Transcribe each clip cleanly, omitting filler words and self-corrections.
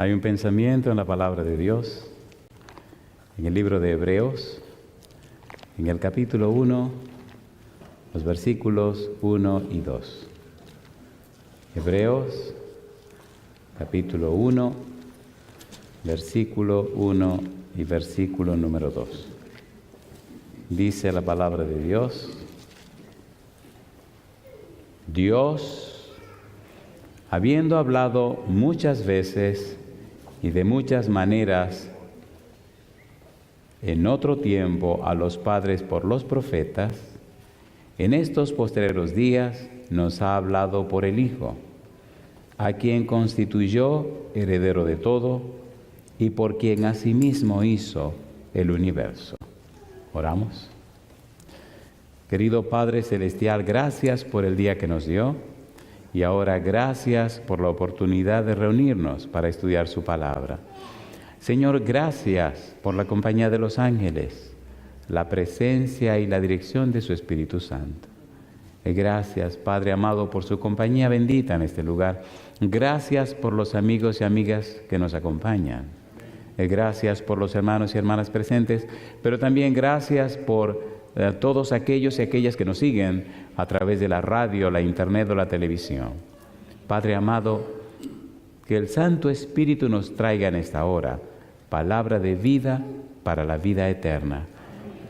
Hay un pensamiento en la palabra de Dios, en el libro de Hebreos, en el capítulo 1, los versículos 1 y 2. Hebreos, capítulo 1, versículo 1 y versículo número 2. Dice la palabra de Dios: Dios, habiendo hablado muchas veces y de muchas maneras en otro tiempo a los padres por los profetas, en estos postreros días nos ha hablado por el Hijo, a quien constituyó heredero de todo y por quien asimismo hizo el universo. Oramos. Querido Padre Celestial, gracias por el día que nos dio y ahora gracias por la oportunidad de reunirnos para estudiar su palabra. Señor, gracias por la compañía de los ángeles, la presencia y la dirección de su Espíritu Santo. Gracias, Padre amado, por su compañía bendita en este lugar. Gracias por los amigos y amigas que nos acompañan. Gracias por los hermanos y hermanas presentes, pero también gracias por todos aquellos y aquellas que nos siguen a través de la radio, la internet o la televisión. Padre amado, que el Santo Espíritu nos traiga en esta hora palabra de vida para la vida eterna.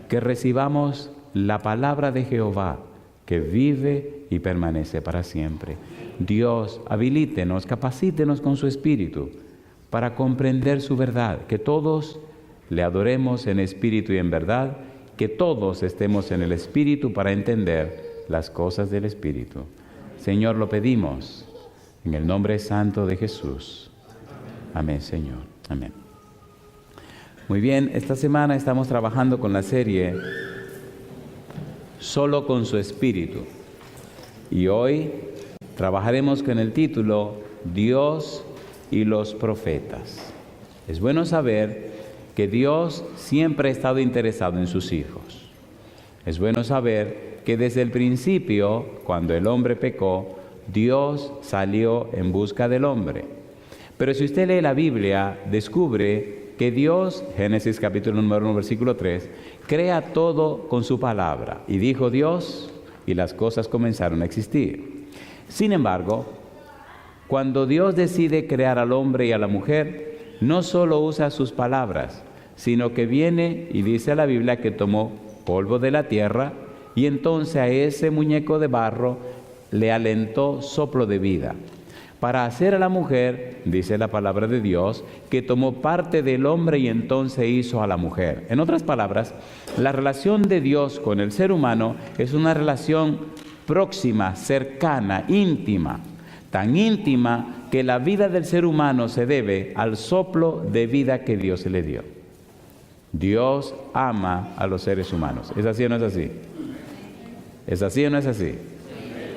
Que recibamos la palabra de Jehová, que vive y permanece para siempre. Dios, habilítenos, capacítenos con su Espíritu para comprender su verdad, que todos le adoremos en espíritu y en verdad, que todos estemos en el Espíritu para entender las cosas del Espíritu. Señor, lo pedimos en el nombre santo de Jesús. Amén, Señor. Amén. Muy bien, esta semana estamos trabajando con la serie Solo con su Espíritu. Y hoy trabajaremos con el título Dios y los profetas. Es bueno saber que Dios siempre ha estado interesado en sus hijos. Es bueno saber que desde el principio, cuando el hombre pecó, Dios salió en busca del hombre. Pero si usted lee la Biblia, descubre que Dios, Génesis capítulo número 1, versículo 3, crea todo con su palabra. Y dijo Dios, y las cosas comenzaron a existir. Sin embargo, cuando Dios decide crear al hombre y a la mujer, no solo usa sus palabras, sino que viene y dice la Biblia que tomó polvo de la tierra y entonces a ese muñeco de barro le alentó soplo de vida. Para hacer a la mujer, dice la palabra de Dios, que tomó parte del hombre y entonces hizo a la mujer. En otras palabras, la relación de Dios con el ser humano es una relación próxima, cercana, íntima. Tan íntima que la vida del ser humano se debe al soplo de vida que Dios le dio. Dios ama a los seres humanos. ¿Es así o no es así? ¿Es así o no es así?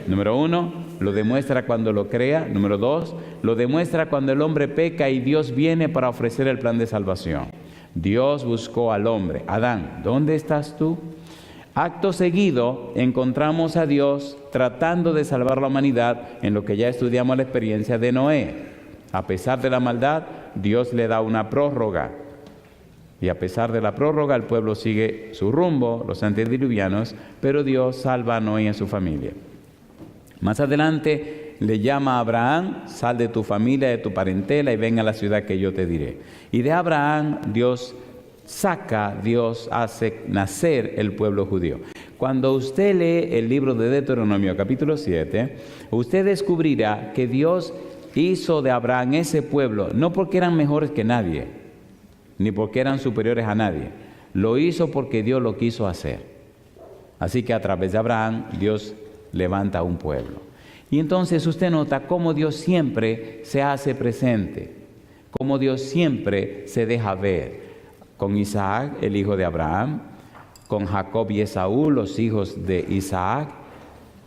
Número 1, lo demuestra cuando lo crea. Número 2, lo demuestra cuando el hombre peca y Dios viene para ofrecer el plan de salvación. Dios buscó al hombre. Adán, ¿dónde estás tú? Acto seguido, encontramos a Dios tratando de salvar la humanidad en lo que ya estudiamos la experiencia de Noé. A pesar de la maldad, Dios le da una prórroga. Y a pesar de la prórroga, el pueblo sigue su rumbo, los antediluvianos, pero Dios salva a Noé y a su familia. Más adelante le llama a Abraham: sal de tu familia, de tu parentela y ven a la ciudad que yo te diré. Y de Abraham Dios hace nacer el pueblo judío. Cuando usted lee el libro de Deuteronomio capítulo 7, usted descubrirá que Dios hizo de Abraham ese pueblo, no porque eran mejores que nadie, ni porque eran superiores a nadie. Lo hizo porque Dios lo quiso hacer. Así que a través de Abraham, Dios levanta un pueblo. Y entonces usted nota cómo Dios siempre se hace presente, cómo Dios siempre se deja ver. Con Isaac, el hijo de Abraham, con Jacob y Esaú, los hijos de Isaac.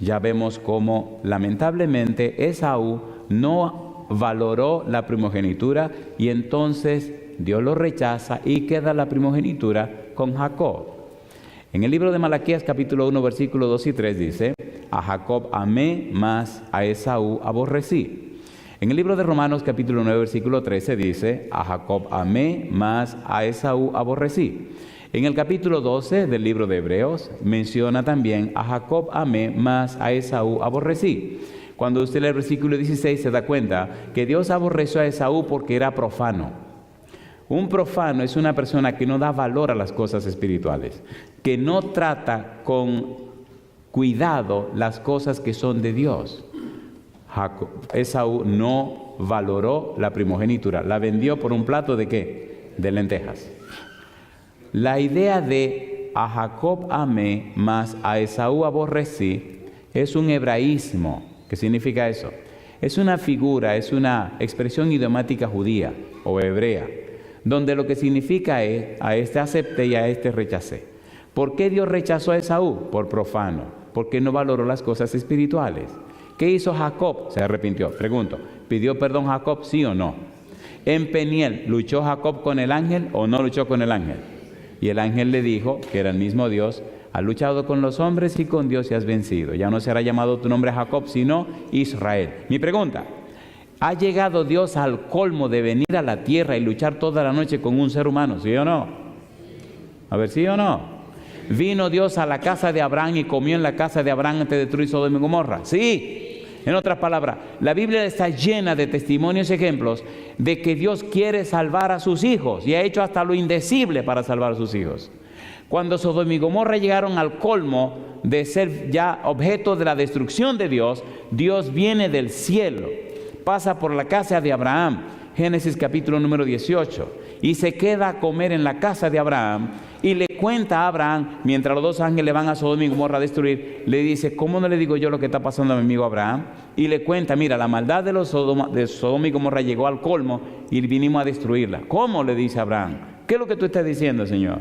Ya vemos cómo lamentablemente Esaú no valoró la primogenitura y entonces Dios lo rechaza y queda la primogenitura con Jacob. En el libro de Malaquías capítulo 1 versículos 2 y 3 dice: a Jacob amé, mas a Esaú aborrecí. En el libro de Romanos capítulo 9 versículo 13 dice: a Jacob amé, mas a Esaú aborrecí. En el capítulo 12 del libro de Hebreos menciona también: a Jacob amé, mas a Esaú aborrecí. Cuando usted lee el versículo 16 se da cuenta que Dios aborreció a Esaú porque era profano. Un profano es una persona que no da valor a las cosas espirituales, que no trata con cuidado las cosas que son de Dios. Esaú no valoró la primogenitura, la vendió por un plato ¿de qué? De lentejas. La idea de a Jacob amé, mas a Esaú aborrecí es un hebraísmo. ¿Qué significa eso? Es una figura, es una expresión idiomática judía o hebrea, donde lo que significa es: a este acepté y a este rechacé. ¿Por qué Dios rechazó a Esaú? Por profano, porque no valoró las cosas espirituales. ¿Qué hizo Jacob? Se arrepintió. Pregunto, ¿pidió perdón Jacob, sí o no? En Peniel, ¿luchó Jacob con el ángel o no luchó con el ángel? Y el ángel le dijo, que era el mismo Dios: has luchado con los hombres y con Dios y has vencido. Ya no será llamado tu nombre Jacob, sino Israel. Mi pregunta: ¿ha llegado Dios al colmo de venir a la tierra y luchar toda la noche con un ser humano? ¿Sí o no? A ver, ¿sí o no? ¿Vino Dios a la casa de Abraham y comió en la casa de Abraham antes de destruir Sodoma y Gomorra? Sí. En otras palabras, la Biblia está llena de testimonios y ejemplos de que Dios quiere salvar a sus hijos y ha hecho hasta lo indecible para salvar a sus hijos. Cuando Sodoma y Gomorra llegaron al colmo de ser ya objeto de la destrucción de Dios, Dios viene del cielo, pasa por la casa de Abraham, Génesis capítulo número 18, y se queda a comer en la casa de Abraham y le cuenta a Abraham, mientras los dos ángeles van a Sodoma y Gomorra a destruir, le dice: ¿cómo no le digo yo lo que está pasando a mi amigo Abraham? Y le cuenta: mira, la maldad de Sodoma y Gomorra llegó al colmo y vinimos a destruirla. ¿Cómo? Le dice Abraham. ¿Qué es lo que tú estás diciendo, Señor?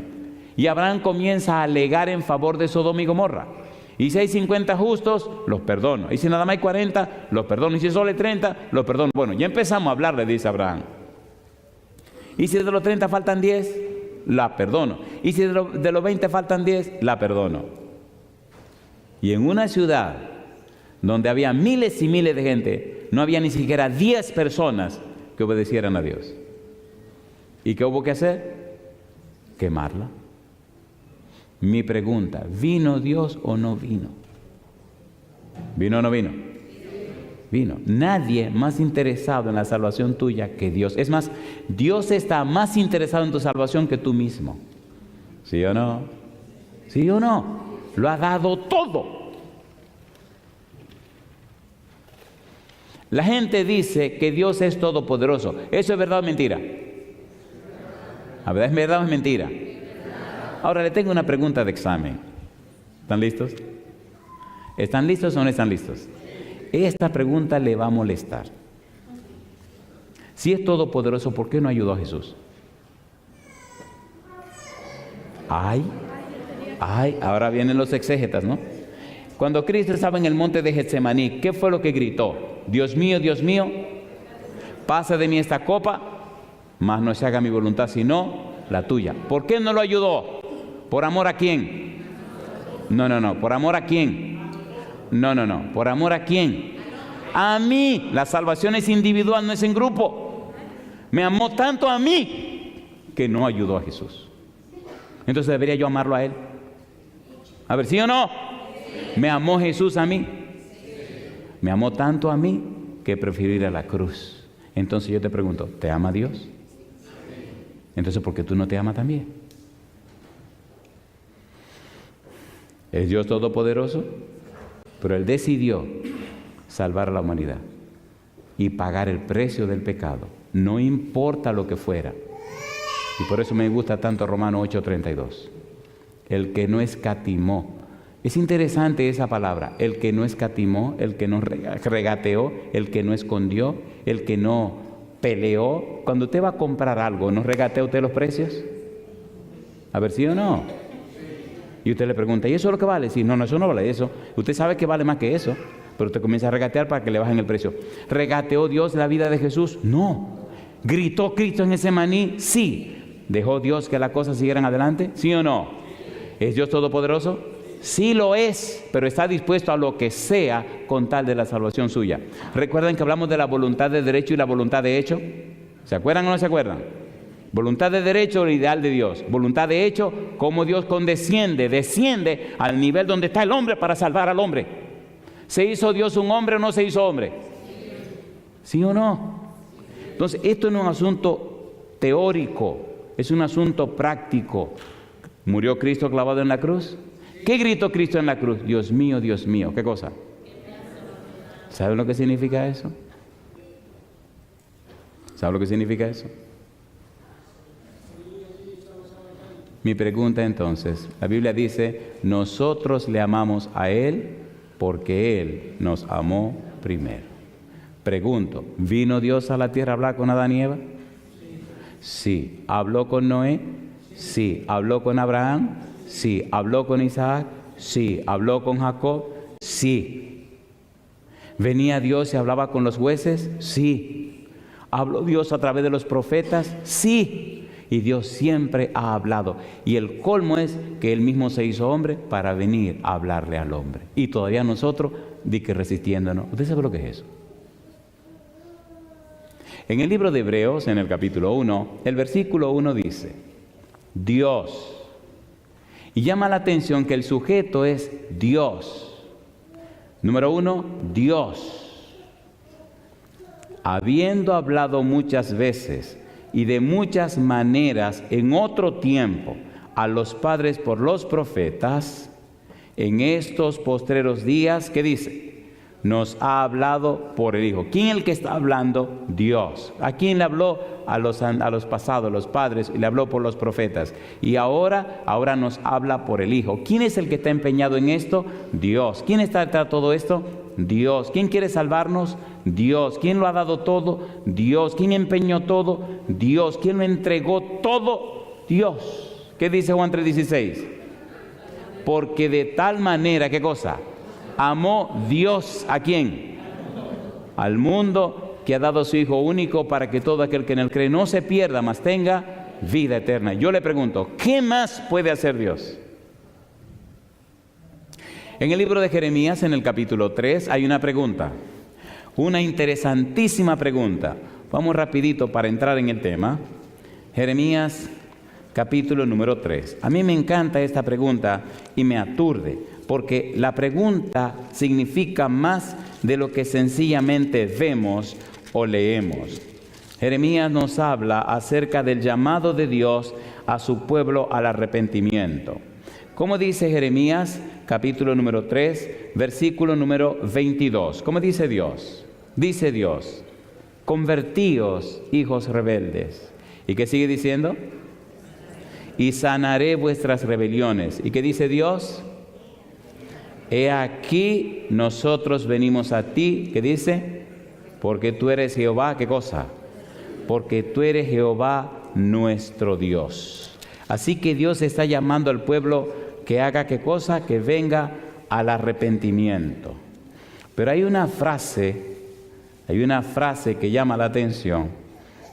Y Abraham comienza a alegar en favor de Sodoma y Gomorra. Y si hay 50 justos, los perdono. Y si nada más hay 40, los perdono. Y si solo hay 30, los perdono. Bueno, ya empezamos a hablar, le dice Abraham. Y si de los 30 faltan 10, la perdono. Y si de los 20 faltan 10, la perdono. Y en una ciudad donde había miles y miles de gente, no había ni siquiera 10 personas que obedecieran a Dios. ¿Y qué hubo que hacer? Quemarla. Mi pregunta: ¿vino Dios o no vino? ¿Vino o no vino? Vino. Nadie más interesado en la salvación tuya que Dios. Es más, Dios está más interesado en tu salvación que tú mismo. ¿Sí o no? ¿Sí o no? Lo ha dado todo. La gente dice que Dios es todopoderoso. ¿Eso es verdad o mentira? ¿La verdad es verdad o es mentira? Ahora le tengo una pregunta de examen. ¿Están listos? ¿Están listos o no están listos? Esta pregunta le va a molestar. Si es todopoderoso, ¿por qué no ayudó a Jesús? Ahora vienen los exégetas, ¿no? Cuando Cristo estaba en el monte de Getsemaní, ¿qué fue lo que gritó? Dios mío, pasa de mí esta copa, mas no se haga mi voluntad sino la tuya. ¿Por qué no lo ayudó? ¿Por amor a quién? No. ¿Por amor a quién? No. ¿Por amor a quién? A mí. La salvación es individual, no es en grupo. Me amó tanto a mí que no ayudó a Jesús. Entonces, ¿debería yo amarlo a Él? A ver, ¿sí o no? ¿Me amó Jesús a mí? Me amó tanto a mí que prefirió ir a la cruz. Entonces yo te pregunto, ¿te ama Dios? Entonces, ¿por qué tú no te amas también? ¿Es Dios todopoderoso? Pero Él decidió salvar a la humanidad y pagar el precio del pecado, no importa lo que fuera. Y por eso me gusta tanto Romanos 8:32. El que no escatimó. Es interesante esa palabra, el que no escatimó, el que no regateó, el que no escondió, el que no peleó. Cuando usted va a comprar algo, ¿no regatea usted los precios? A ver, ¿sí o no? Y usted le pregunta, ¿y eso es lo que vale? Sí, no, eso no vale eso. Usted sabe que vale más que eso, pero usted comienza a regatear para que le bajen el precio. ¿Regateó Dios la vida de Jesús? No. ¿Gritó Cristo en Getsemaní? Sí. ¿Dejó Dios que las cosas siguieran adelante? ¿Sí o no? ¿Es Dios todopoderoso? Sí lo es, pero está dispuesto a lo que sea con tal de la salvación suya. ¿Recuerdan que hablamos de la voluntad de derecho y la voluntad de hecho? ¿Se acuerdan o no se acuerdan? Voluntad de derecho, el ideal de Dios. Voluntad de hecho, cómo Dios desciende al nivel donde está el hombre para salvar al hombre. ¿Se hizo Dios un hombre o no se hizo hombre? ¿Sí o no? Entonces, esto no es un asunto teórico, es un asunto práctico. ¿Murió Cristo clavado en la cruz? ¿Qué gritó Cristo en la cruz? Dios mío, ¿qué cosa? ¿Saben lo que significa eso? ¿Saben lo que significa eso? Mi pregunta entonces, la Biblia dice, nosotros le amamos a Él porque Él nos amó primero. Pregunto, ¿vino Dios a la tierra a hablar con Adán y Eva? Sí. ¿Habló con Noé? Sí. ¿Habló con Abraham? Sí. ¿Habló con Isaac? Sí. ¿Habló con Jacob? Sí. ¿Venía Dios y hablaba con los jueces? Sí. ¿Habló Dios a través de los profetas? Sí. Y Dios siempre ha hablado. Y el colmo es que Él mismo se hizo hombre para venir a hablarle al hombre. Y todavía nosotros, di que resistiéndonos. ¿Usted sabe lo que es eso? En el libro de Hebreos, en el capítulo 1, el versículo 1 dice, Dios. Y llama la atención que el sujeto es Dios. Número 1, Dios. Habiendo hablado muchas veces y de muchas maneras en otro tiempo a los padres por los profetas, en estos postreros días, ¿qué dice? Nos ha hablado por el Hijo. ¿Quién es el que está hablando? Dios. ¿A quién le habló? A los pasados, los padres, y le habló por los profetas. Y ahora nos habla por el Hijo. ¿Quién es el que está empeñado en esto? Dios. ¿Quién está detrás de todo esto? Dios. ¿Quién quiere salvarnos? Dios. ¿Quién lo ha dado todo? Dios. ¿Quién empeñó todo? Dios. ¿Quién lo entregó todo? Dios. ¿Qué dice Juan 3:16? Porque de tal manera, ¿qué cosa? Amó Dios, ¿a quién? Al mundo, que ha dado a su Hijo único para que todo aquel que en él cree no se pierda, mas tenga vida eterna. Yo le pregunto, ¿qué más puede hacer Dios? En el libro de Jeremías, en el capítulo 3, hay una pregunta, una interesantísima pregunta. Vamos rapidito para entrar en el tema. Jeremías, capítulo número 3. A mí me encanta esta pregunta y me aturde, porque la pregunta significa más de lo que sencillamente vemos o leemos. Jeremías nos habla acerca del llamado de Dios a su pueblo al arrepentimiento. ¿Cómo dice Jeremías, capítulo número 3, versículo número 22? ¿Cómo dice Dios? Dice Dios, convertíos, hijos rebeldes. ¿Y qué sigue diciendo? Y sanaré vuestras rebeliones. ¿Y qué dice Dios? He aquí nosotros venimos a ti, ¿qué dice? Porque tú eres Jehová, ¿qué cosa? Porque tú eres Jehová nuestro Dios. Así que Dios está llamando al pueblo que haga ¿qué cosa? Que venga al arrepentimiento. Pero hay una frase que llama la atención,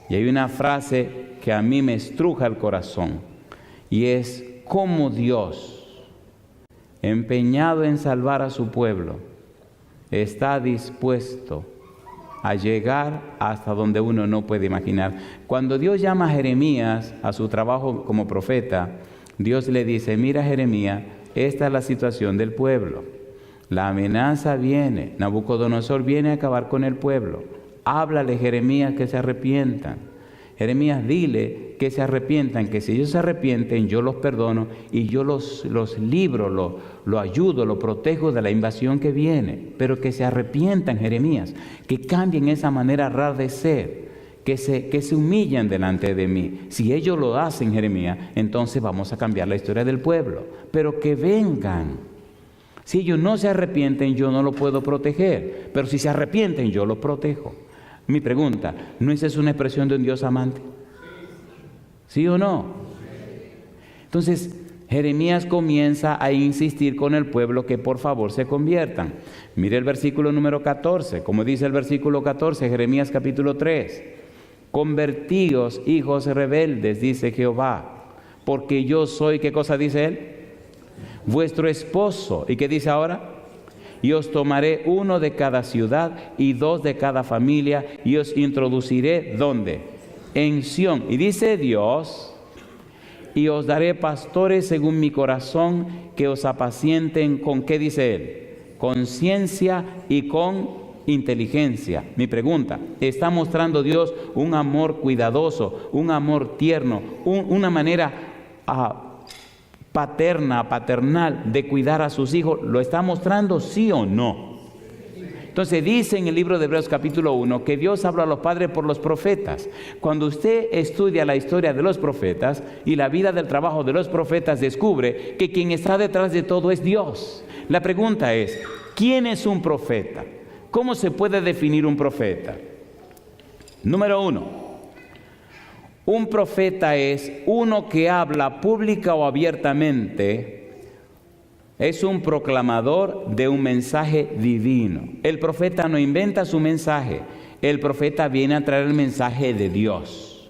y hay una frase que a mí me estruja el corazón, y es cómo Dios, empeñado en salvar a su pueblo, está dispuesto a llegar hasta donde uno no puede imaginar. Cuando Dios llama a Jeremías a su trabajo como profeta, Dios le dice, mira Jeremías, esta es la situación del pueblo. La amenaza viene, Nabucodonosor viene a acabar con el pueblo. Háblale, Jeremías, que se arrepientan. Jeremías, dile que se arrepientan, que si ellos se arrepienten, yo los perdono y yo los libro, lo ayudo, lo protejo de la invasión que viene. Pero que se arrepientan, Jeremías, que cambien esa manera rara de ser, que se humillen delante de mí. Si ellos lo hacen, Jeremías, entonces vamos a cambiar la historia del pueblo. Pero que vengan. Si ellos no se arrepienten, yo no lo puedo proteger. Pero si se arrepienten, yo los protejo. Mi pregunta, ¿no esa es una expresión de un Dios amante? ¿Sí o no? Entonces, Jeremías comienza a insistir con el pueblo que por favor se conviertan. Mire el versículo número 14, como dice el versículo 14, Jeremías capítulo 3. Convertíos, hijos rebeldes, dice Jehová, porque yo soy, ¿qué cosa dice él? vuestro esposo. ¿Y qué dice ahora? Y os tomaré 1 de cada ciudad y 2 de cada familia y os introduciré, ¿dónde? En Sión. Y dice Dios, y os daré pastores según mi corazón que os apacienten con, ¿qué dice Él? Con ciencia y con inteligencia. Mi pregunta, ¿está mostrando Dios un amor cuidadoso, un amor tierno, una manera paterna, paternal de cuidar a sus hijos? ¿Lo está mostrando, sí o no? Entonces dice en el libro de Hebreos capítulo 1 que Dios habla a los padres por los profetas. Cuando usted estudia la historia de los profetas y la vida del trabajo de los profetas, descubre que quien está detrás de todo es Dios. La pregunta es, ¿quién es un profeta? ¿Cómo se puede definir un profeta? Número 1, un profeta es uno que habla pública o abiertamente. Es un proclamador de un mensaje divino. El profeta no inventa su mensaje. El profeta viene a traer el mensaje de Dios.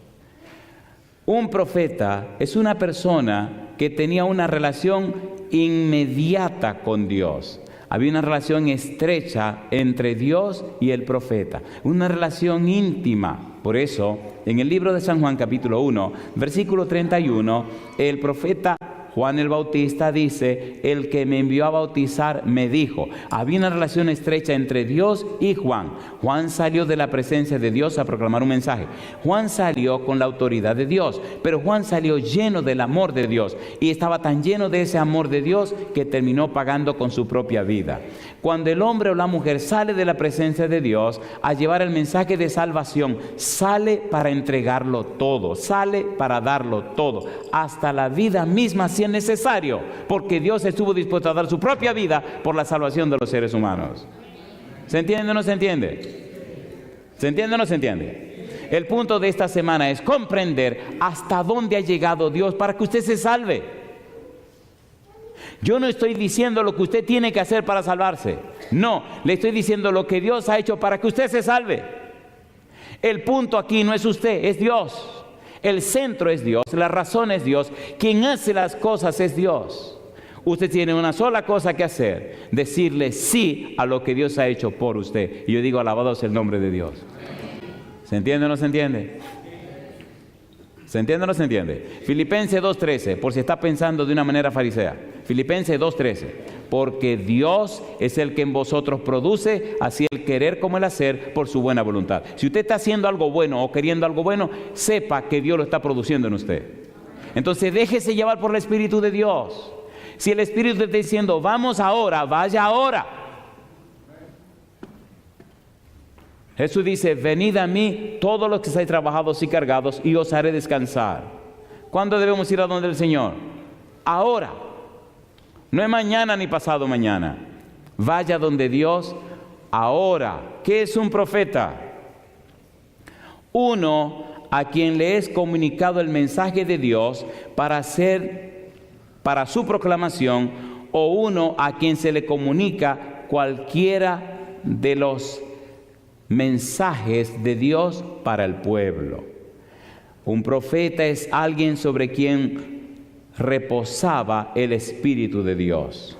Un profeta es una persona que tenía una relación inmediata con Dios. Había una relación estrecha entre Dios y el profeta, una relación íntima. Por eso, en el libro de San Juan capítulo 1, versículo 31, el profeta Juan el Bautista dice, el que me envió a bautizar me dijo. Había una relación estrecha entre Dios y Juan. Juan salió de la presencia de Dios a proclamar un mensaje. Juan salió con la autoridad de Dios, pero Juan salió lleno del amor de Dios y estaba tan lleno de ese amor de Dios que terminó pagando con su propia vida. Cuando el hombre o la mujer sale de la presencia de Dios a llevar el mensaje de salvación, sale para entregarlo todo, sale para darlo todo, hasta la vida misma si es necesario, porque Dios estuvo dispuesto a dar su propia vida por la salvación de los seres humanos. ¿Se entiende o no se entiende? ¿Se entiende o no se entiende? El punto de esta semana es comprender hasta dónde ha llegado Dios para que usted se salve. Yo no estoy diciendo lo que usted tiene que hacer para salvarse. No, le estoy diciendo lo que Dios ha hecho para que usted se salve. El punto aquí no es usted, es Dios. El centro es Dios, la razón es Dios, quien hace las cosas es Dios. Usted tiene una sola cosa que hacer, decirle sí a lo que Dios ha hecho por usted. Y yo digo, alabado sea el nombre de Dios. ¿Se entiende o no se entiende? ¿Se entiende o no se entiende? Filipenses 2:13, por si está pensando de una manera farisea. Filipenses 2:13, porque Dios es el que en vosotros produce así el querer como el hacer por su buena voluntad. Si usted está haciendo algo bueno o queriendo algo bueno, sepa que Dios lo está produciendo en usted. Entonces déjese llevar por el Espíritu de Dios. Si el Espíritu está diciendo, vamos ahora, vaya ahora. Jesús dice, venid a mí todos los que estáis trabajados y cargados y os haré descansar. ¿Cuándo debemos ir a donde el Señor? Ahora. No es mañana ni pasado mañana. Vaya donde Dios ahora. ¿Qué es un profeta? Uno a quien le es comunicado el mensaje de Dios para su proclamación, o uno a quien se le comunica cualquiera de los mensajes de Dios para el pueblo. Un profeta es alguien sobre quien reposaba el Espíritu de Dios.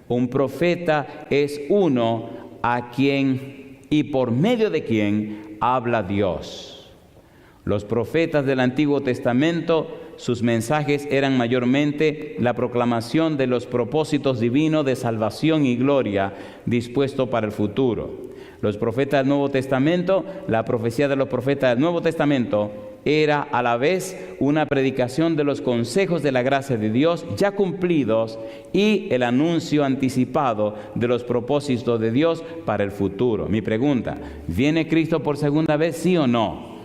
Un profeta es uno a quien y por medio de quien habla Dios. Los profetas del Antiguo Testamento, sus mensajes eran mayormente la proclamación de los propósitos divinos de salvación y gloria dispuesto para el futuro. Los profetas del Nuevo Testamento, la profecía de los profetas del Nuevo Testamento era a la vez una predicación de los consejos de la gracia de Dios ya cumplidos y el anuncio anticipado de los propósitos de Dios para el futuro. Mi pregunta, ¿viene Cristo por segunda vez, sí o no?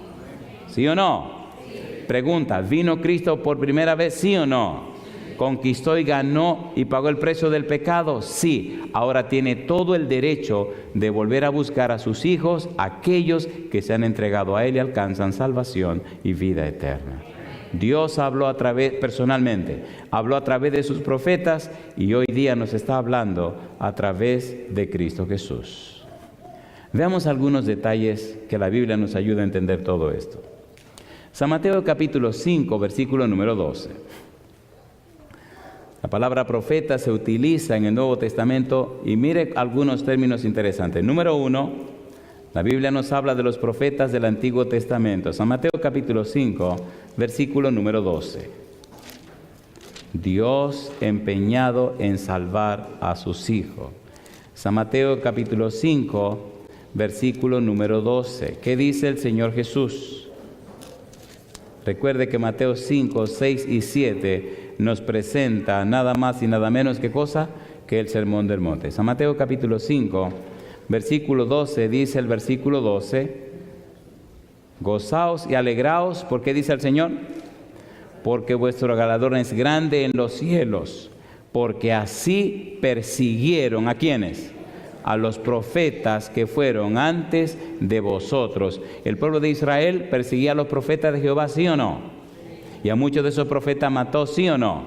¿Sí o no? Pregunta, ¿vino Cristo por primera vez, sí o no? ¿Conquistó y ganó y pagó el precio del pecado? Sí. Ahora tiene todo el derecho de volver a buscar a sus hijos, aquellos que se han entregado a Él y alcanzan salvación y vida eterna. Dios habló personalmente, habló a través de sus profetas y hoy día nos está hablando a través de Cristo Jesús. Veamos algunos detalles que la Biblia nos ayuda a entender todo esto. San Mateo capítulo 5, versículo número 12. La palabra profeta se utiliza en el Nuevo Testamento y mire algunos términos interesantes. Número 1, la Biblia nos habla de los profetas del Antiguo Testamento. San Mateo capítulo 5, versículo número 12. Dios empeñado en salvar a sus hijos. San Mateo capítulo 5, versículo número 12. ¿Qué dice el Señor Jesús? Recuerde que Mateo 5, 6 y 7 nos presenta nada más y nada menos que cosa que el Sermón del Monte. San Mateo capítulo 5, versículo 12, dice el versículo 12, gozaos y alegraos, ¿por qué dice el Señor? Porque vuestro galardón es grande en los cielos, porque así persiguieron, ¿a quiénes? A los profetas que fueron antes de vosotros. El pueblo de Israel perseguía a los profetas de Jehová, ¿sí o no? Y a muchos de esos profetas mató, ¿sí o no?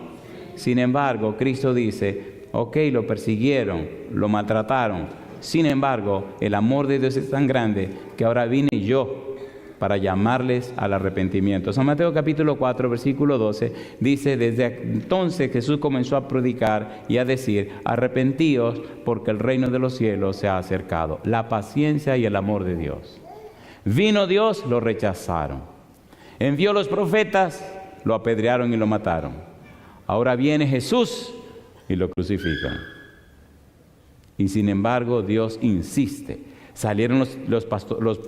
Sin embargo, Cristo dice, ok, lo persiguieron, lo maltrataron. Sin embargo, el amor de Dios es tan grande que ahora vine yo para llamarles al arrepentimiento. San Mateo capítulo 4, versículo 12, dice, desde entonces Jesús comenzó a predicar y a decir, arrepentíos porque el reino de los cielos se ha acercado. La paciencia y el amor de Dios. Vino Dios, lo rechazaron. Envió los profetas, lo apedrearon y lo mataron. Ahora viene Jesús y lo crucifican. Y sin embargo, Dios insiste. ¿Salieron los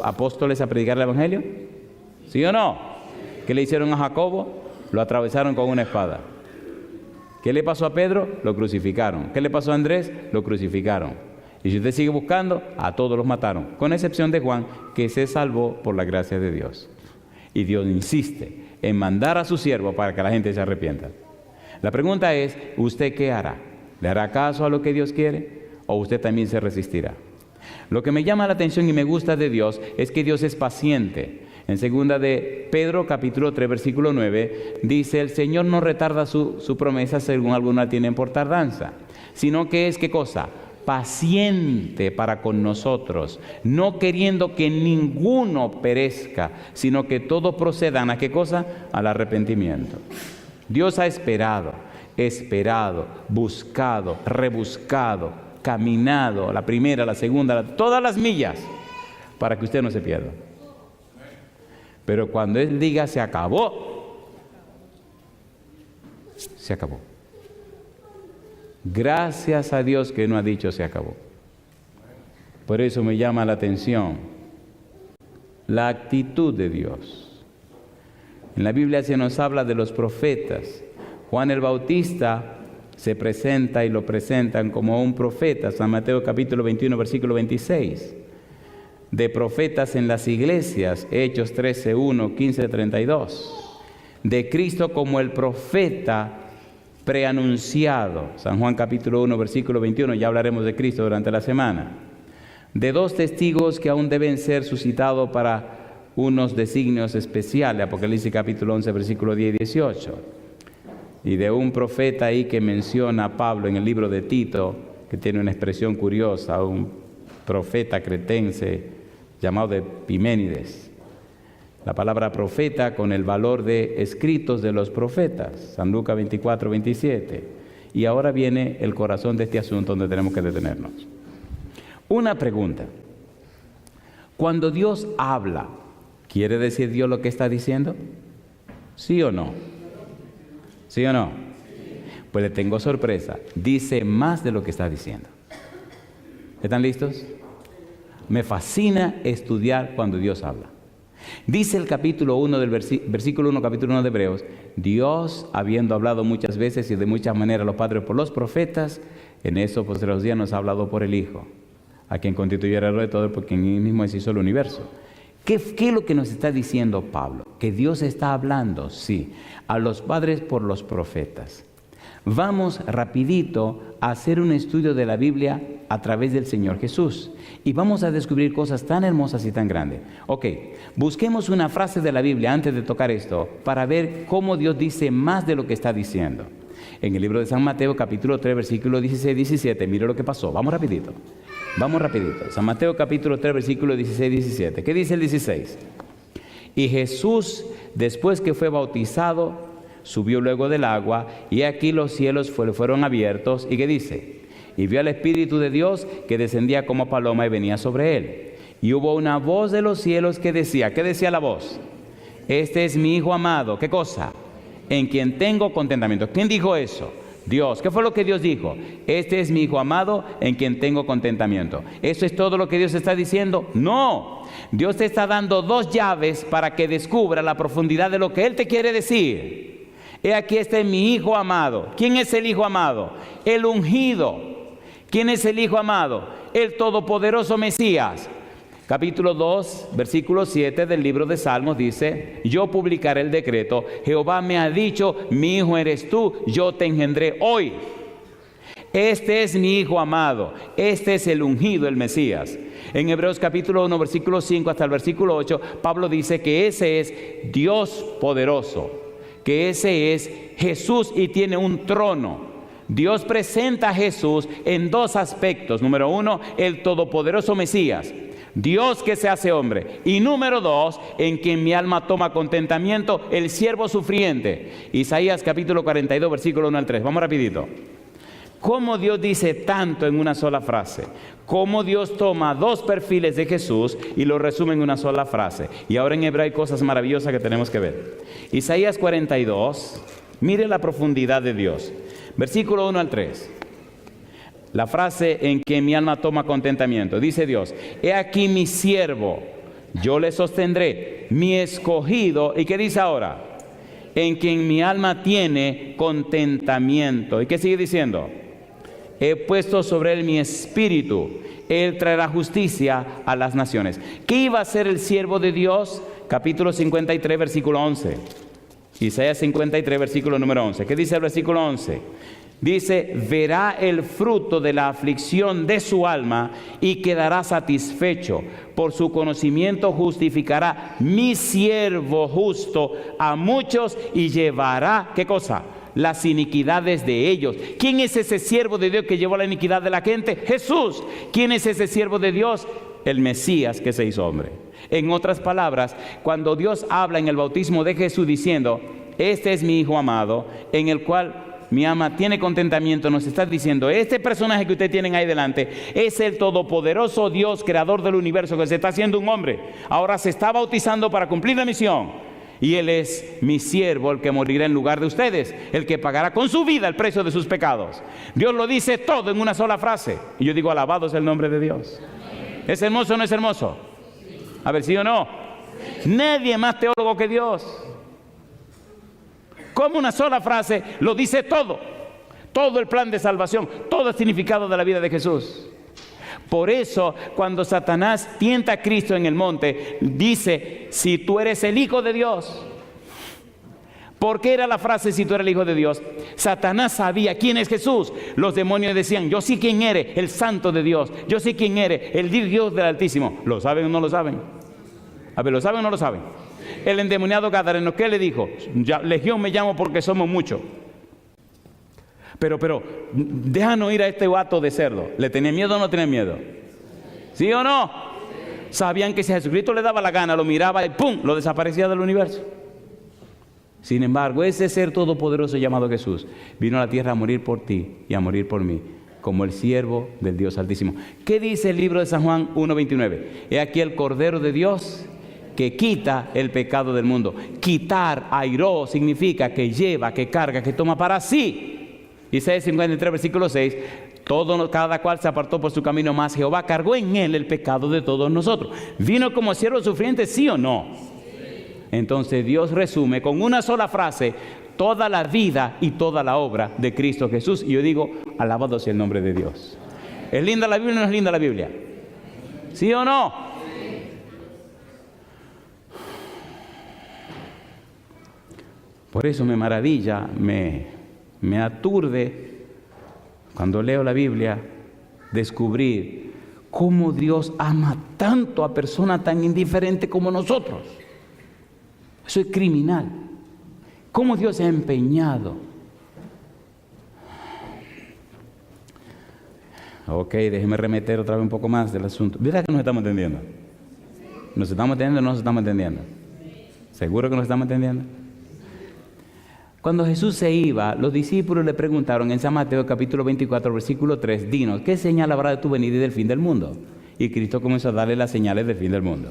apóstoles a predicar el Evangelio? ¿Sí o no? ¿Qué le hicieron a Jacobo? Lo atravesaron con una espada. ¿Qué le pasó a Pedro? Lo crucificaron. ¿Qué le pasó a Andrés? Lo crucificaron. Y si usted sigue buscando, a todos los mataron, con excepción de Juan, que se salvó por la gracia de Dios. Y Dios insiste en mandar a su siervo para que la gente se arrepienta. La pregunta es, ¿usted qué hará? ¿Le hará caso a lo que Dios quiere? ¿O usted también se resistirá? Lo que me llama la atención y me gusta de Dios es que Dios es paciente. En segunda de Pedro, capítulo 3, versículo 9, dice, el Señor no retarda su promesa según algunos la tienen por tardanza, sino que es, ¿qué cosa? Paciente para con nosotros, no queriendo que ninguno perezca, sino que todos procedan ¿a qué cosa? Al arrepentimiento. Dios ha esperado, buscado, rebuscado, caminado, la primera, la segunda, todas las millas, para que usted no se pierda. Pero cuando Él diga se acabó, se acabó. Gracias a Dios que no ha dicho se acabó. Por eso me llama la atención la actitud de Dios. En la Biblia se nos habla de los profetas. Juan el Bautista se presenta y lo presentan como un profeta. San Mateo capítulo 21, versículo 26. De profetas en las iglesias, Hechos 13, 1, 15, 32. De Cristo como el profeta preanunciado, San Juan capítulo 1, versículo 21, ya hablaremos de Cristo durante la semana. De dos testigos que aún deben ser suscitados para unos designios especiales, Apocalipsis capítulo 11, versículo 10 y 18. Y de un profeta ahí que menciona a Pablo en el libro de Tito, que tiene una expresión curiosa, un profeta cretense llamado Epiménides. La palabra profeta con el valor de escritos de los profetas, San Lucas 24, 27. Y ahora viene el corazón de este asunto donde tenemos que detenernos. Una pregunta. Cuando Dios habla, ¿quiere decir Dios lo que está diciendo? ¿Sí o no? ¿Sí o no? Pues le tengo sorpresa. Dice más de lo que está diciendo. ¿Están listos? Me fascina estudiar cuando Dios habla. Dice el capítulo 1 del versículo 1, capítulo 1 de Hebreos, Dios, habiendo hablado muchas veces y de muchas maneras a los padres por los profetas, en esos posteriores días nos ha hablado por el Hijo, a quien constituyera el de todo, porque en él mismo hizo el universo. ¿Qué es lo que nos está diciendo Pablo? Que Dios está hablando, sí, a los padres por los profetas. Vamos rapidito a hacer un estudio de la Biblia a través del Señor Jesús. Y vamos a descubrir cosas tan hermosas y tan grandes. Ok, busquemos una frase de la Biblia antes de tocar esto para ver cómo Dios dice más de lo que está diciendo. En el libro de San Mateo, capítulo 3, versículo 16 y 17, mire lo que pasó. Vamos rapidito. San Mateo, capítulo 3, versículo 16 y 17. ¿Qué dice el 16? Y Jesús, después que fue bautizado, subió luego del agua, y aquí los cielos fueron abiertos. ¿Y qué dice? Y vio al Espíritu de Dios que descendía como paloma y venía sobre él. Y hubo una voz de los cielos que decía, ¿qué decía la voz? Este es mi Hijo amado. ¿Qué cosa? En quien tengo contentamiento. ¿Quién dijo eso? Dios. ¿Qué fue lo que Dios dijo? Este es mi Hijo amado en quien tengo contentamiento. ¿Eso es todo lo que Dios está diciendo? No. Dios te está dando dos llaves para que descubra la profundidad de lo que Él te quiere decir. He aquí, este es mi Hijo amado. ¿Quién es el Hijo amado? El ungido. ¿Quién es el Hijo amado? El todopoderoso Mesías. Capítulo 2, versículo 7 del libro de Salmos dice, yo publicaré el decreto, Jehová me ha dicho, mi hijo eres tú, yo te engendré hoy. Este es mi Hijo amado, este es el ungido, el Mesías. En Hebreos capítulo 1, versículo 5 hasta el versículo 8, Pablo dice que ese es Dios poderoso, que ese es Jesús y tiene un trono. Dios presenta a Jesús en dos aspectos. Número uno, el todopoderoso Mesías, Dios que se hace hombre. Y número dos, en quien mi alma toma contentamiento, el siervo sufriente. Isaías capítulo 42, versículo 1 al 3. Vamos rapidito. Cómo Dios dice tanto en una sola frase. Cómo Dios toma dos perfiles de Jesús y lo resume en una sola frase. Y ahora en hebreo hay cosas maravillosas que tenemos que ver. Isaías 42, mire la profundidad de Dios. Versículo 1 al 3. La frase en que mi alma toma contentamiento. Dice Dios, he aquí mi siervo, yo le sostendré, mi escogido. ¿Y qué dice ahora? En quien mi alma tiene contentamiento. ¿Y qué sigue diciendo? He puesto sobre él mi espíritu, él traerá justicia a las naciones. ¿Qué iba a hacer el siervo de Dios? Capítulo 53, versículo 11. Isaías 53, versículo número 11. ¿Qué dice el versículo 11? Dice, verá el fruto de la aflicción de su alma y quedará satisfecho. Por su conocimiento justificará mi siervo justo a muchos y llevará, ¿qué cosa? Las iniquidades de ellos. ¿Quién es ese siervo de Dios que llevó la iniquidad de la gente? Jesús. ¿Quién es ese siervo de Dios? El Mesías que se hizo hombre. En otras palabras, cuando Dios habla en el bautismo de Jesús diciendo, este es mi Hijo amado, en el cual mi alma tiene contentamiento, nos está diciendo, este personaje que ustedes tienen ahí delante es el todopoderoso Dios, creador del universo, que se está haciendo un hombre. Ahora se está bautizando para cumplir la misión. Y Él es mi siervo, el que morirá en lugar de ustedes, el que pagará con su vida el precio de sus pecados. Dios lo dice todo en una sola frase. Y yo digo, alabado es el nombre de Dios. ¿Es hermoso o no es hermoso? A ver, ¿sí o no? Nadie más teólogo que Dios. Como una sola frase lo dice todo. Todo el plan de salvación, todo el significado de la vida de Jesús. Por eso, cuando Satanás tienta a Cristo en el monte, dice, si tú eres el Hijo de Dios. ¿Por qué era la frase si tú eres el Hijo de Dios? Satanás sabía quién es Jesús. Los demonios decían, yo sé quién eres, el Santo de Dios. Yo sé quién eres, el Dios del Altísimo. ¿Lo saben o no lo saben? A ver, ¿lo saben o no lo saben? El endemoniado gadareno, ¿qué le dijo? Legión me llamo porque somos muchos. Pero, déjanos ir a este vato de cerdo. ¿Le tenía miedo o no tenía miedo? ¿Sí o no? Sabían que si a Jesucristo le daba la gana, lo miraba y ¡pum!, lo desaparecía del universo. Sin embargo, ese ser todopoderoso llamado Jesús vino a la tierra a morir por ti y a morir por mí, como el siervo del Dios Altísimo. ¿Qué dice el libro de San Juan 1:29? He aquí el Cordero de Dios que quita el pecado del mundo. Quitar, airó, significa que lleva, que carga, que toma para sí. Isaías 53, versículo 6, cada cual se apartó por su camino, mas Jehová cargó en él el pecado de todos nosotros. ¿Vino como siervo sufriente, sí o no? Entonces Dios resume con una sola frase toda la vida y toda la obra de Cristo Jesús. Y yo digo, alabado sea el nombre de Dios. ¿Es linda la Biblia o no es linda la Biblia? ¿Sí o no? Por eso me maravilla, me aturde cuando leo la Biblia descubrir cómo Dios ama tanto a personas tan indiferentes como nosotros. Eso es criminal. Cómo Dios se ha empeñado. Ok, déjeme remeter otra vez un poco más del asunto. ¿Verdad que nos estamos entendiendo? ¿Nos estamos entendiendo o no nos estamos entendiendo? ¿Seguro que nos estamos entendiendo? Cuando Jesús se iba, los discípulos le preguntaron en San Mateo capítulo 24, versículo 3, dinos, ¿qué señal habrá de tu venida y del fin del mundo? Y Cristo comenzó a darle las señales del fin del mundo.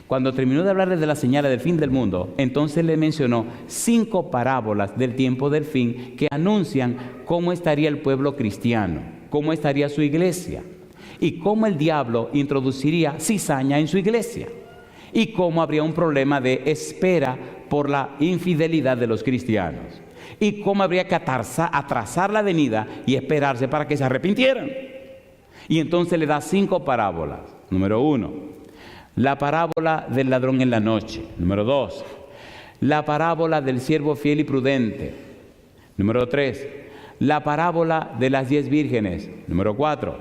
Cuando terminó de hablarles de las señales del fin del mundo, entonces le mencionó 5 parábolas del tiempo del fin que anuncian cómo estaría el pueblo cristiano, cómo estaría su iglesia y cómo el diablo introduciría cizaña en su iglesia y cómo habría un problema de espera por la infidelidad de los cristianos y cómo habría que atrasar la venida y esperarse para que se arrepintieran. Y entonces le da 5 parábolas. Número 1, la parábola del ladrón en la noche. Número 2, la parábola del siervo fiel y prudente. Número 3, la parábola de las 10 vírgenes. Número 4,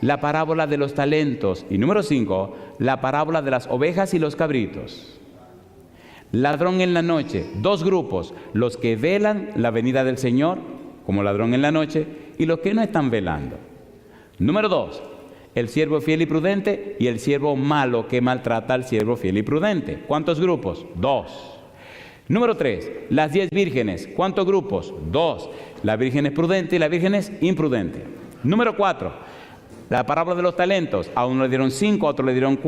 la parábola de los talentos. Y número 5, la parábola de las ovejas y los cabritos. Ladrón en la noche, 2 grupos: los que velan la venida del Señor, como ladrón en la noche, y los que no están velando. Número 2, el siervo fiel y prudente y el siervo malo que maltrata al siervo fiel y prudente. ¿Cuántos grupos? 2. Número 3, las 10 vírgenes. ¿Cuántos grupos? 2. La virgen es prudente y la virgen es imprudente. Número 4, la parábola de los talentos. A uno le dieron 5, a otro le dieron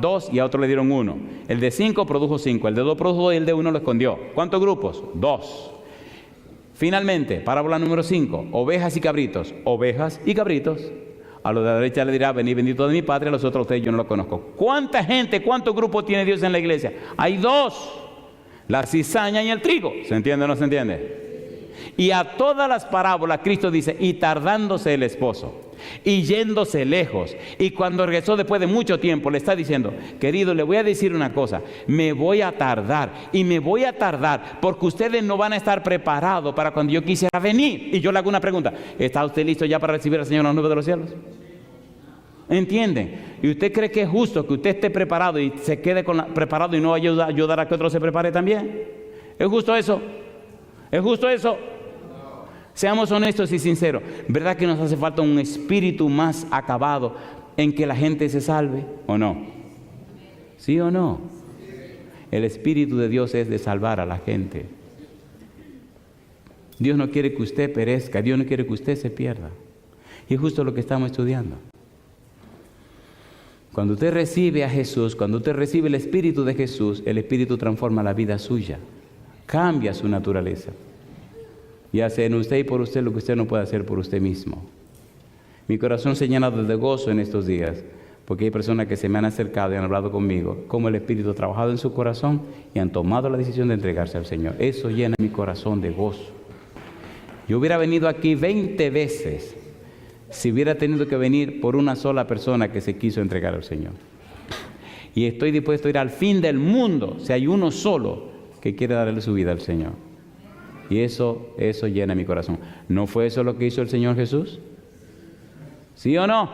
2 y a otro le dieron 1. El de 5 produjo 5, el de 2 produjo 2 y el de 1 lo escondió. ¿Cuántos grupos? 2. Finalmente, parábola número 5, ovejas y cabritos. Ovejas y cabritos. A los de la derecha le dirá, venid bendito de mi Padre, a los otros ustedes yo no lo conozco. ¿Cuánta gente, cuántos grupos tiene Dios en la iglesia? Hay 2, la cizaña y el trigo. ¿Se entiende o no se entiende? Y a todas las parábolas Cristo dice, y tardándose el esposo, y yéndose lejos, y cuando regresó después de mucho tiempo, le está diciendo, querido, le voy a decir una cosa, me voy a tardar, y me voy a tardar, porque ustedes no van a estar preparados para cuando yo quisiera venir. Y yo le hago una pregunta, ¿está usted listo ya para recibir al Señor en las nubes de los cielos? ¿Entienden? ¿Y usted cree que es justo que usted esté preparado y se quede preparado y no vaya a ayudar a que otro se prepare también? ¿Es justo eso? ¿Es justo eso? Seamos honestos y sinceros. ¿Verdad que nos hace falta un espíritu más acabado en que la gente se salve? ¿O no? ¿Sí o no? El espíritu de Dios es de salvar a la gente. Dios no quiere que usted perezca. Dios no quiere que usted se pierda. Y es justo lo que estamos estudiando. Cuando usted recibe a Jesús, cuando usted recibe el espíritu de Jesús, el espíritu transforma la vida suya. Cambia su naturaleza. Y hace en usted y por usted lo que usted no puede hacer por usted mismo. Mi corazón se llena de gozo en estos días, porque hay personas que se me han acercado y han hablado conmigo, cómo el Espíritu ha trabajado en su corazón y han tomado la decisión de entregarse al Señor. Eso llena mi corazón de gozo. Yo hubiera venido aquí 20 veces si hubiera tenido que venir por una sola persona que se quiso entregar al Señor. Y estoy dispuesto a ir al fin del mundo si hay uno solo que quiere darle su vida al Señor. Y eso llena mi corazón. ¿No fue eso lo que hizo el Señor Jesús? ¿Sí o no?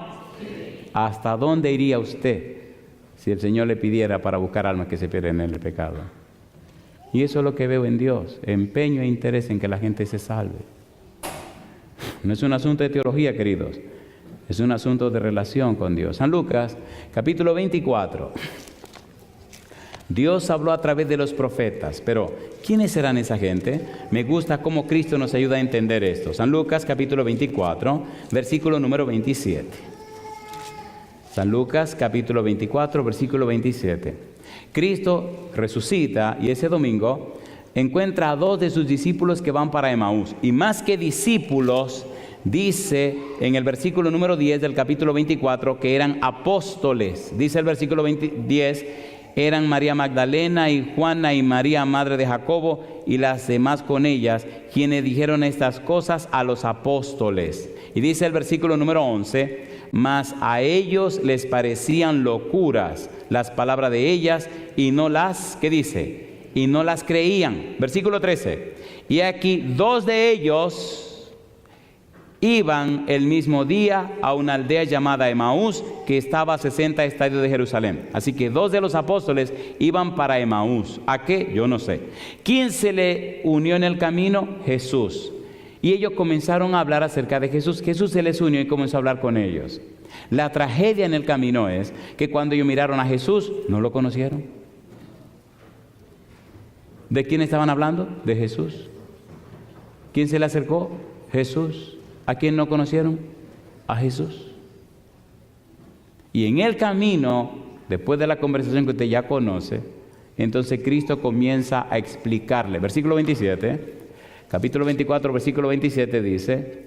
¿Hasta dónde iría usted si el Señor le pidiera para buscar almas que se pierden en el pecado? Y eso es lo que veo en Dios, empeño e interés en que la gente se salve. No es un asunto de teología, queridos, es un asunto de relación con Dios. San Lucas, capítulo 24. Dios habló a través de los profetas, pero ¿quiénes serán esa gente? Me gusta cómo Cristo nos ayuda a entender esto. San Lucas capítulo 24, versículo número 27. San Lucas capítulo 24, versículo 27. Cristo resucita y ese domingo encuentra a 2 de sus discípulos que van para Emaús. Y más que discípulos, dice en el versículo número 10 del capítulo 24 que eran apóstoles. Dice el versículo 10, eran María Magdalena y Juana y María, madre de Jacobo, y las demás con ellas, quienes dijeron estas cosas a los apóstoles. Y dice el versículo número 11, mas a ellos les parecían locuras las palabras de ellas, y no las, ¿qué dice? Y no las creían. Versículo 13, y aquí 2 de ellos iban el mismo día a una aldea llamada Emaús, que estaba a 60 estadios de Jerusalén. Así que 2 de los apóstoles iban para Emaús. ¿A qué? Yo no sé. ¿Quién se le unió en el camino? Jesús. Y ellos comenzaron a hablar acerca de Jesús. Jesús se les unió y comenzó a hablar con ellos. La tragedia en el camino es que cuando ellos miraron a Jesús, no lo conocieron. ¿De quién estaban hablando? De Jesús. ¿Quién se le acercó? Jesús. ¿A quién no conocieron? A Jesús. Y en el camino, después de la conversación que usted ya conoce, entonces Cristo comienza a explicarle. Versículo 27, capítulo 24, versículo 27 dice: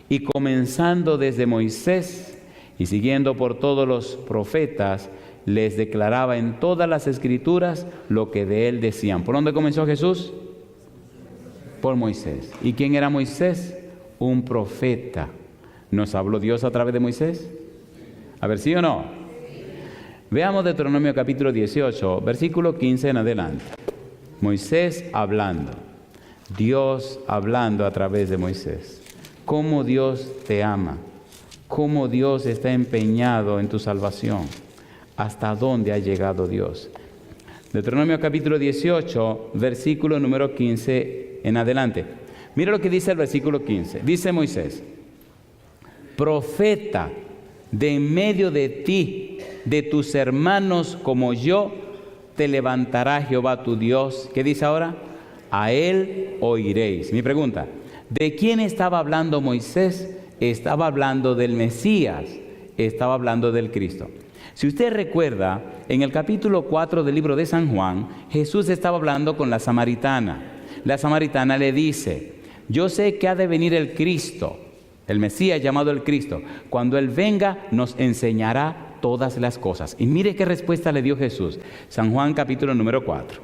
y comenzando desde Moisés y siguiendo por todos los profetas, les declaraba en todas las escrituras lo que de él decían. ¿Por dónde comenzó Jesús? Por Moisés. ¿Y quién era Moisés? Un profeta. ¿Nos habló Dios a través de Moisés? A ver, ¿sí o no? Veamos Deuteronomio capítulo 18, versículo 15 en adelante. Moisés hablando, Dios hablando a través de Moisés. Cómo Dios te ama, cómo Dios está empeñado en tu salvación, hasta dónde ha llegado Dios. Deuteronomio capítulo 18, versículo número 15 en adelante. Mira lo que dice el versículo 15. Dice Moisés: profeta de en medio de ti, de tus hermanos como yo, te levantará Jehová tu Dios. ¿Qué dice ahora? A él oiréis. Mi pregunta: ¿de quién estaba hablando Moisés? Estaba hablando del Mesías, estaba hablando del Cristo. Si usted recuerda, en el capítulo 4 del libro de San Juan, Jesús estaba hablando con la samaritana. La samaritana le dice: yo sé que ha de venir el Cristo, el Mesías llamado el Cristo. Cuando Él venga, nos enseñará todas las cosas. Y mire qué respuesta le dio Jesús. San Juan capítulo número 4.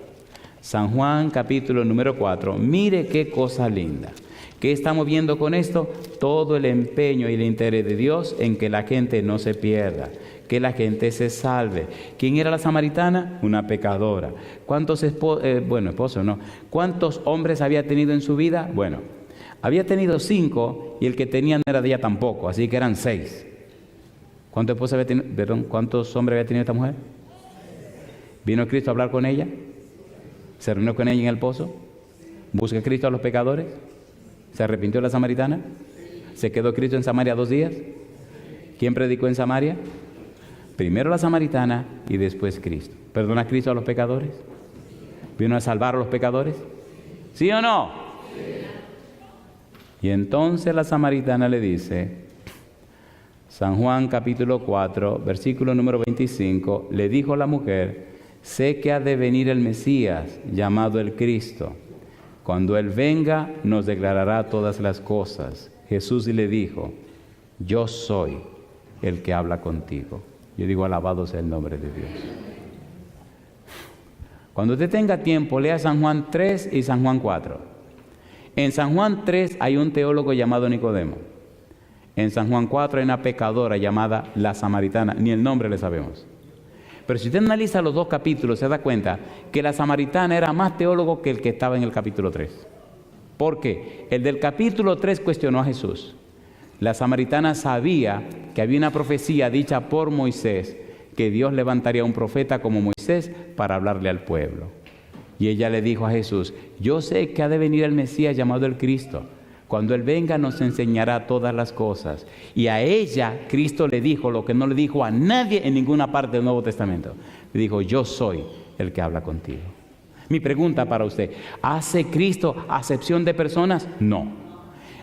San Juan capítulo número 4. Mire qué cosa linda. ¿Qué estamos viendo con esto? Todo el empeño y el interés de Dios en que la gente no se pierda, que la gente se salve. ¿Quién era la samaritana? Una pecadora. ¿Cuántos esposos no? ¿Cuántos hombres había tenido en su vida? Bueno, había tenido 5 y el que tenía no era de ella tampoco, así que eran 6. ¿Cuántos hombres había tenido esta mujer? ¿Vino Cristo a hablar con ella? ¿Se reunió con ella en el pozo? ¿Busca Cristo a los pecadores? ¿Se arrepintió la samaritana? ¿Se quedó Cristo en Samaria 2 días? ¿Quién predicó en Samaria? Primero la samaritana y después Cristo. ¿Perdona Cristo a los pecadores? ¿Vino a salvar a los pecadores? ¿Sí o no? Y entonces la samaritana le dice, San Juan capítulo 4, versículo número 25, le dijo la mujer: sé que ha de venir el Mesías, llamado el Cristo. Cuando Él venga, nos declarará todas las cosas. Jesús le dijo: yo soy el que habla contigo. Yo digo, alabado sea el nombre de Dios. Cuando usted tenga tiempo, lea San Juan 3 y San Juan 4. En San Juan 3 hay un teólogo llamado Nicodemo. En San Juan 4 hay una pecadora llamada la samaritana. Ni el nombre le sabemos. Pero si usted analiza los 2 capítulos, se da cuenta que la samaritana era más teólogo que el que estaba en el capítulo 3. ¿Por qué? El del capítulo 3 cuestionó a Jesús. La samaritana sabía que había una profecía dicha por Moisés, que Dios levantaría un profeta como Moisés para hablarle al pueblo. Y ella le dijo a Jesús: yo sé que ha de venir el Mesías llamado el Cristo. Cuando Él venga nos enseñará todas las cosas. Y a ella Cristo le dijo lo que no le dijo a nadie en ninguna parte del Nuevo Testamento. Le dijo: yo soy el que habla contigo. Mi pregunta para usted: ¿hace Cristo acepción de personas? No.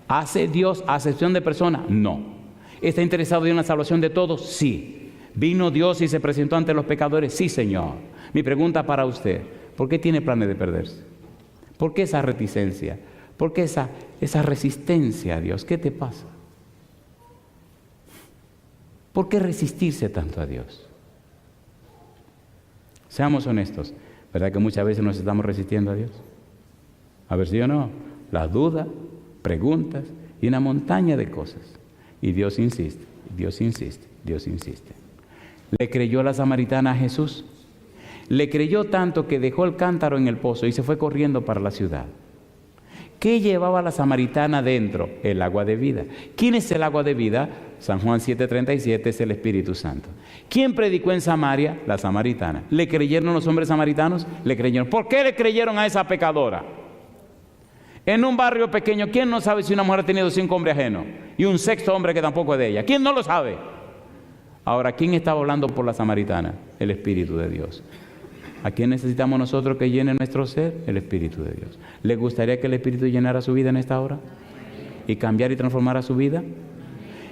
¿Hace Dios acepción de personas? No. ¿Está interesado en una salvación de todos? Sí. ¿Vino Dios y se presentó ante los pecadores? Sí, Señor. Mi pregunta para usted: ¿por qué tiene planes de perderse? ¿Por qué esa reticencia? ¿Por qué esa resistencia a Dios? ¿Qué te pasa? ¿Por qué resistirse tanto a Dios? Seamos honestos. ¿Verdad que muchas veces nos estamos resistiendo a Dios? A ver si o no. Las dudas, preguntas y una montaña de cosas. Y Dios insiste, Dios insiste, Dios insiste. ¿Le creyó la samaritana a Jesús? Le creyó tanto que dejó el cántaro en el pozo y se fue corriendo para la ciudad. ¿Qué llevaba la samaritana dentro? El agua de vida. ¿Quién es el agua de vida? San Juan 7:37 es el Espíritu Santo. ¿Quién predicó en Samaria? La samaritana. ¿Le creyeron los hombres samaritanos? Le creyeron. ¿Por qué le creyeron a esa pecadora? En un barrio pequeño, ¿quién no sabe si una mujer ha tenido 5 hombres ajenos? Y un 6º hombre que tampoco es de ella. ¿Quién no lo sabe? Ahora, ¿quién estaba hablando por la samaritana? El Espíritu de Dios. ¿A quién necesitamos nosotros que llene nuestro ser? El Espíritu de Dios. ¿Le gustaría que el Espíritu llenara su vida en esta hora? ¿Y cambiara y transformara su vida?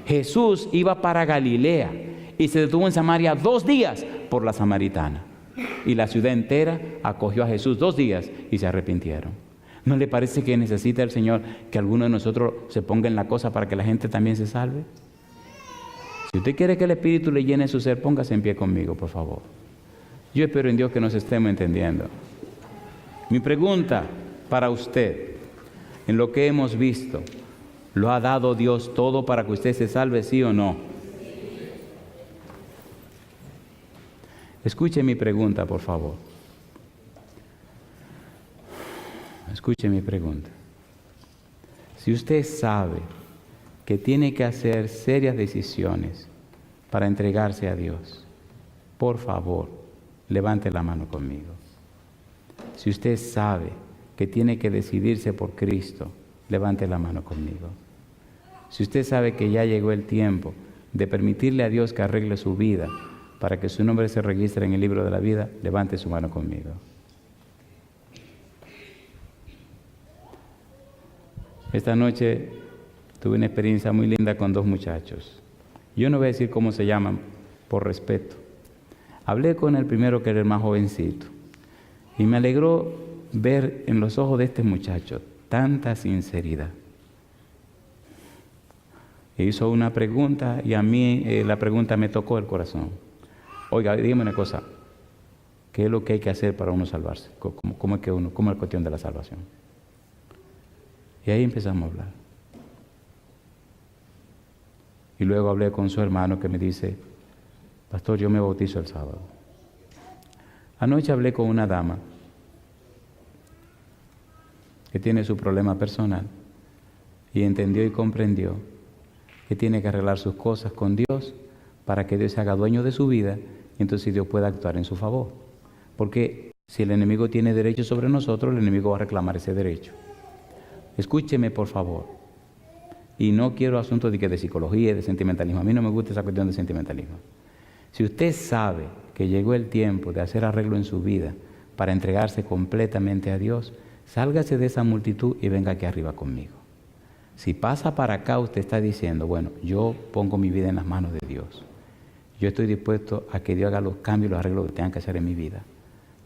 Jesús iba para Galilea y se detuvo en Samaria 2 días por la samaritana. Y la ciudad entera acogió a Jesús 2 días y se arrepintieron. ¿No le parece que necesita el Señor que alguno de nosotros se ponga en la cosa para que la gente también se salve? Si usted quiere que el Espíritu le llene su ser, póngase en pie conmigo, por favor. Yo espero en Dios que nos estemos entendiendo. Mi pregunta para usted, en lo que hemos visto, ¿lo ha dado Dios todo para que usted se salve, sí o no? Escuche mi pregunta, por favor. Escuche mi pregunta. Si usted sabe que tiene que hacer serias decisiones para entregarse a Dios, por favor, levante la mano conmigo. Si usted sabe que tiene que decidirse por Cristo, levante la mano conmigo. Si usted sabe que ya llegó el tiempo de permitirle a Dios que arregle su vida para que su nombre se registre en el libro de la vida, levante su mano conmigo. Esta noche tuve una experiencia muy linda con 2 muchachos. Yo no voy a decir cómo se llaman, por respeto. Hablé con el primero, que era el más jovencito, y me alegró ver en los ojos de este muchacho tanta sinceridad. Hizo una pregunta y a mí la pregunta me tocó el corazón. Oiga, dígame una cosa, ¿qué es lo que hay que hacer para uno salvarse? ¿Cómo es la cuestión de la salvación? Y ahí empezamos a hablar. Y luego hablé con su hermano, que me dice: pastor, yo me bautizo el sábado. Anoche hablé con una dama que tiene su problema personal y entendió y comprendió que tiene que arreglar sus cosas con Dios para que Dios se haga dueño de su vida y entonces Dios pueda actuar en su favor. Porque si el enemigo tiene derecho sobre nosotros, el enemigo va a reclamar ese derecho. Escúcheme, por favor. Y no quiero asuntos de psicología y de sentimentalismo. A mí no me gusta esa cuestión de sentimentalismo. Si usted sabe que llegó el tiempo de hacer arreglo en su vida para entregarse completamente a Dios, sálgase de esa multitud y venga aquí arriba conmigo. Si pasa para acá, usted está diciendo: bueno, yo pongo mi vida en las manos de Dios. Yo estoy dispuesto a que Dios haga los cambios y los arreglos que tengan que hacer en mi vida.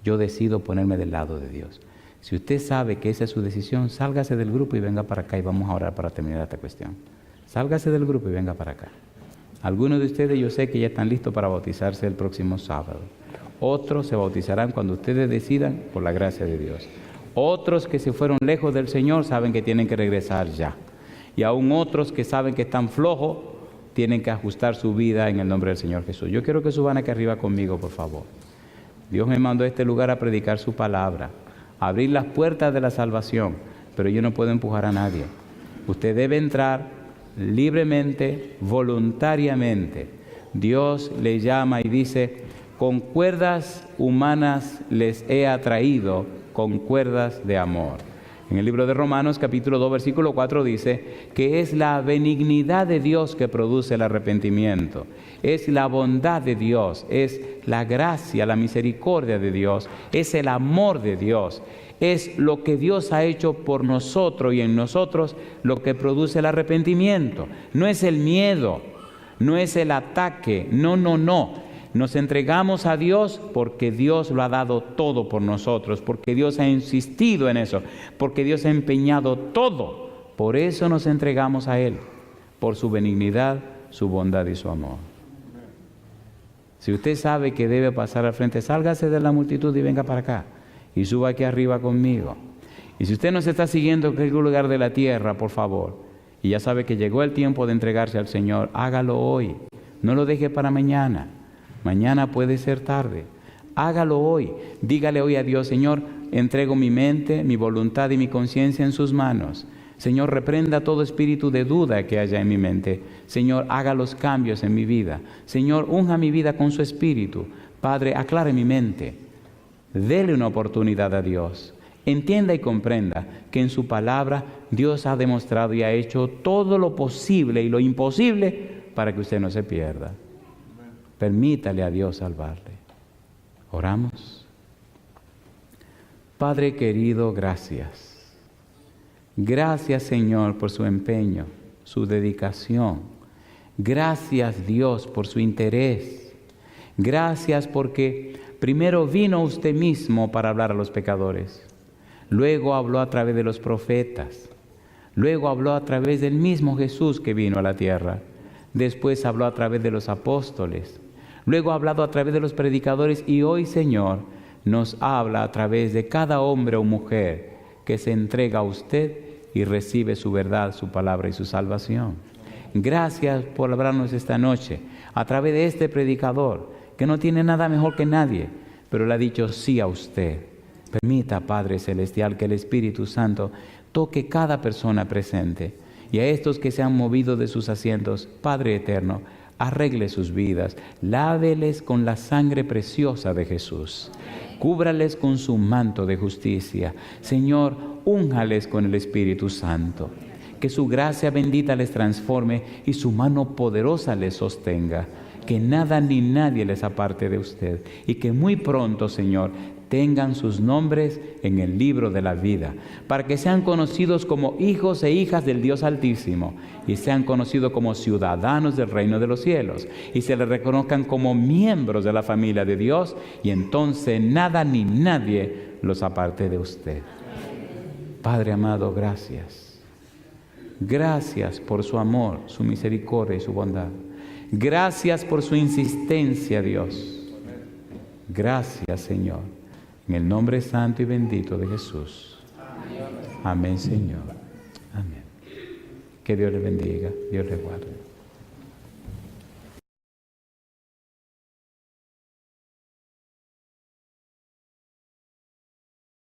Yo decido ponerme del lado de Dios. Si usted sabe que esa es su decisión, sálgase del grupo y venga para acá y vamos a orar para terminar esta cuestión. Sálgase del grupo y venga para acá. Algunos de ustedes yo sé que ya están listos para bautizarse el próximo sábado. Otros se bautizarán cuando ustedes decidan, por la gracia de Dios. Otros que se fueron lejos del Señor saben que tienen que regresar ya. Y aún otros que saben que están flojos, tienen que ajustar su vida en el nombre del Señor Jesús. Yo quiero que suban aquí arriba conmigo, por favor. Dios me mandó a este lugar a predicar su palabra, a abrir las puertas de la salvación, pero yo no puedo empujar a nadie. Usted debe entrar libremente, voluntariamente. Dios le llama y dice: con cuerdas humanas les he atraído, con cuerdas de amor. En el libro de Romanos, capítulo 2, versículo 4, dice que es la benignidad de Dios que produce el arrepentimiento. Es la bondad de Dios, es la gracia, la misericordia de Dios, es el amor de Dios. Es lo que Dios ha hecho por nosotros y en nosotros lo que produce el arrepentimiento. No es el miedo, no es el ataque, no. Nos entregamos a Dios porque Dios lo ha dado todo por nosotros, porque Dios ha insistido en eso, porque Dios ha empeñado todo. Por eso nos entregamos a Él, por su benignidad, su bondad y su amor. Si usted sabe que debe pasar al frente, sálgase de la multitud y venga para acá y suba aquí arriba conmigo. Y si usted nos está siguiendo en cualquier lugar de la tierra, por favor, y ya sabe que llegó el tiempo de entregarse al Señor, hágalo hoy. No lo deje para mañana. Mañana puede ser tarde. Hágalo hoy. Dígale hoy a Dios: Señor, entrego mi mente, mi voluntad y mi conciencia en sus manos. Señor, reprenda todo espíritu de duda que haya en mi mente. Señor, haga los cambios en mi vida. Señor, unja mi vida con su espíritu. Padre, aclare mi mente. Dele una oportunidad a Dios. Entienda y comprenda que en su palabra Dios ha demostrado y ha hecho todo lo posible y lo imposible para que usted no se pierda. Permítale a Dios salvarle. Oramos. Padre querido, gracias. Gracias, Señor, por su empeño, su dedicación. Gracias, Dios, por su interés. Gracias porque primero vino usted mismo para hablar a los pecadores. Luego habló a través de los profetas. Luego habló a través del mismo Jesús que vino a la tierra. Después habló a través de los apóstoles. Luego ha hablado a través de los predicadores y hoy, Señor, nos habla a través de cada hombre o mujer que se entrega a usted y recibe su verdad, su palabra y su salvación. Gracias por hablarnos esta noche a través de este predicador que no tiene nada mejor que nadie, pero le ha dicho sí a usted. Permita, Padre Celestial, que el Espíritu Santo toque cada persona presente y a estos que se han movido de sus asientos, Padre Eterno, arregle sus vidas, láveles con la sangre preciosa de Jesús, cúbrales con su manto de justicia. Señor, únjales con el Espíritu Santo, que su gracia bendita les transforme y su mano poderosa les sostenga, que nada ni nadie les aparte de usted y que muy pronto, Señor, tengan sus nombres en el libro de la vida, para que sean conocidos como hijos e hijas del Dios Altísimo y sean conocidos como ciudadanos del reino de los cielos y se les reconozcan como miembros de la familia de Dios y entonces nada ni nadie los aparte de usted. Padre amado, gracias. Gracias por su amor, su misericordia y su bondad. Gracias por su insistencia, Dios. Gracias, Señor. En el nombre santo y bendito de Jesús. Amén, Señor. Amén. Que Dios le bendiga, Dios le guarde.